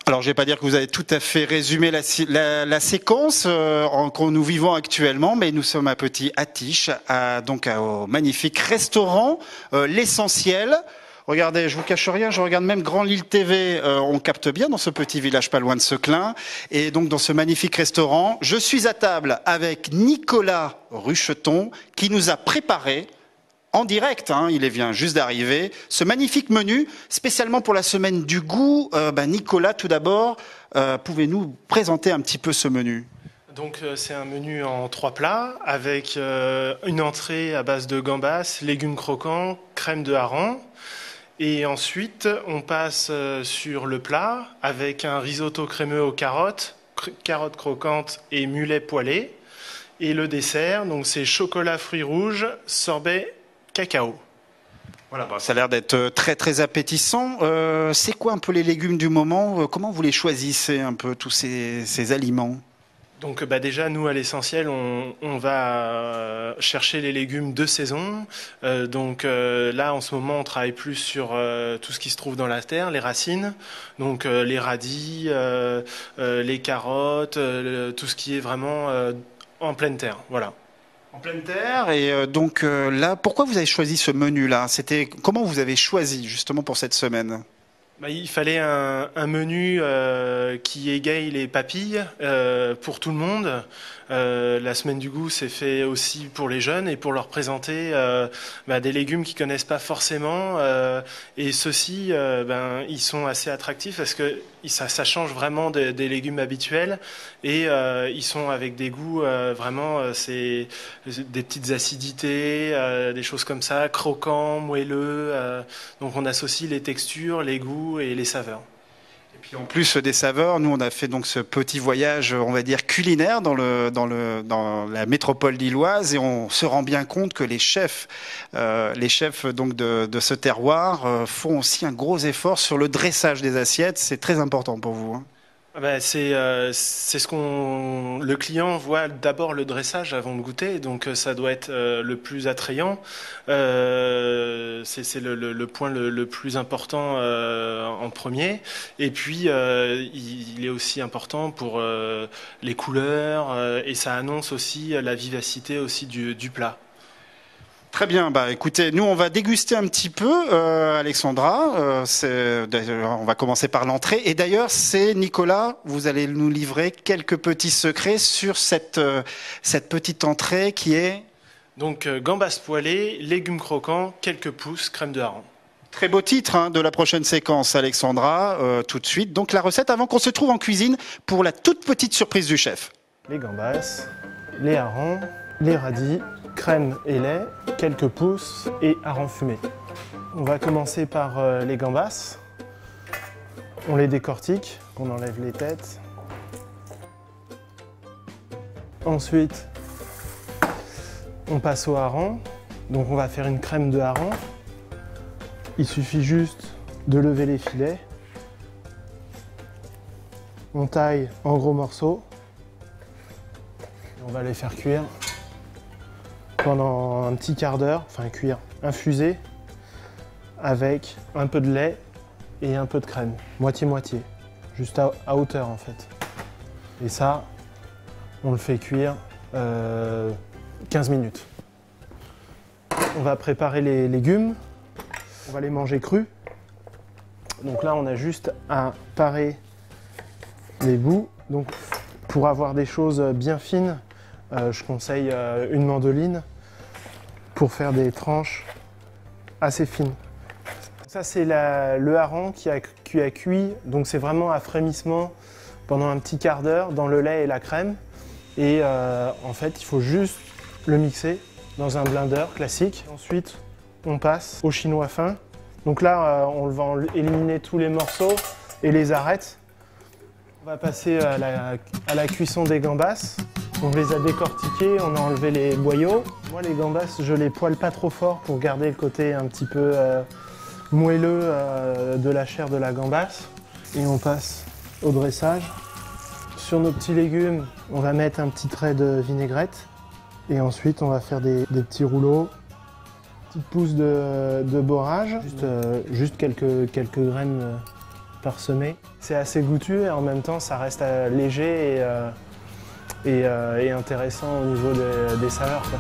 Alors, je ne vais pas dire que vous avez tout à fait résumé la séquence que nous vivons actuellement, mais nous sommes à Petit Atiche, au magnifique restaurant L'Essentiel. Regardez, je vous cache rien, je regarde même Grand Lille TV, on capte bien dans ce petit village pas loin de Seclin. Et donc dans ce magnifique restaurant, je suis à table avec Nicolas Rucheton qui nous a préparé en direct, il vient juste d'arriver, ce magnifique menu, spécialement pour la semaine du goût. Nicolas, tout d'abord, pouvez-nous présenter un petit peu ce menu ? Donc c'est un menu en 3 plats avec une entrée à base de gambas, légumes croquants, crème de hareng. Et ensuite, on passe sur le plat avec un risotto crémeux aux carottes, carottes croquantes et mulets poêlés. Et le dessert, donc c'est chocolat fruits rouges, sorbet cacao. Voilà, ça a l'air d'être très très appétissant. C'est quoi un peu les légumes du moment ? Comment vous les choisissez un peu tous ces aliments ? Donc déjà, nous, à l'Essentiel, on va chercher les légumes de saison. Là, en ce moment, on travaille plus sur tout ce qui se trouve dans la terre, les racines. Donc les radis, les carottes, tout ce qui est vraiment en pleine terre. Voilà. En pleine terre. Et là, pourquoi vous avez choisi ce menu-là ? Comment vous avez choisi justement pour cette semaine ? Il fallait un menu qui égaye les papilles pour tout le monde. La semaine du goût, c'est fait aussi pour les jeunes et pour leur présenter des légumes qu'ils connaissent pas forcément. Et ceux-ci, ils sont assez attractifs parce que ça change vraiment des légumes habituels et ils sont avec des goûts c'est des petites acidités, des choses comme ça, croquants, moelleux. Donc on associe les textures, les goûts et les saveurs. Et puis en plus des saveurs, nous on a fait donc ce petit voyage, on va dire culinaire dans la métropole lilloise et on se rend bien compte que les chefs donc de ce terroir font aussi un gros effort sur le dressage des assiettes. C'est très important pour vous. C'est ce le client voit d'abord le dressage avant de goûter, donc ça doit être le plus attrayant. C'est le point le plus important en premier. Et puis il est aussi important pour les couleurs et ça annonce aussi la vivacité aussi du plat. Très bien, écoutez, nous on va déguster un petit peu, Alexandra, on va commencer par l'entrée, et d'ailleurs c'est Nicolas, vous allez nous livrer quelques petits secrets sur cette petite entrée qui est... Donc gambas poêlées, légumes croquants, quelques pousses, crème de hareng. Très beau titre de la prochaine séquence, Alexandra, tout de suite. Donc la recette avant qu'on se trouve en cuisine pour la toute petite surprise du chef. Les gambas, les harengs, les radis, crème et lait, quelques pousses et hareng fumé. On va commencer par les gambas. On les décortique, on enlève les têtes. Ensuite, on passe au hareng. Donc on va faire une crème de hareng. Il suffit juste de lever les filets. On taille en gros morceaux. On va les faire cuire pendant un petit quart d'heure, infuser avec un peu de lait et un peu de crème, moitié-moitié, juste à hauteur en fait. Et ça, on le fait cuire 15 minutes. On va préparer les légumes, on va les manger crus. Donc là, on a juste à parer les bouts. Donc pour avoir des choses bien fines, je conseille une mandoline pour faire des tranches assez fines. Ça c'est le hareng qui a cuit, donc c'est vraiment à frémissement pendant un petit quart d'heure dans le lait et la crème. Et en fait il faut juste le mixer dans un blender classique. Ensuite on passe au chinois fin. Donc là on va éliminer tous les morceaux et les arêtes. On va passer à la cuisson des gambas. On les a décortiqués, on a enlevé les boyaux. Moi les gambas, je les poêle pas trop fort pour garder le côté un petit peu moelleux de la chair de la gambasse. Et on passe au dressage. Sur nos petits légumes, on va mettre un petit trait de vinaigrette. Et ensuite on va faire des petits rouleaux. Petite pousse de borage, juste quelques graines parsemé. C'est assez goûtu et en même temps ça reste léger et intéressant au niveau des saveurs, quoi.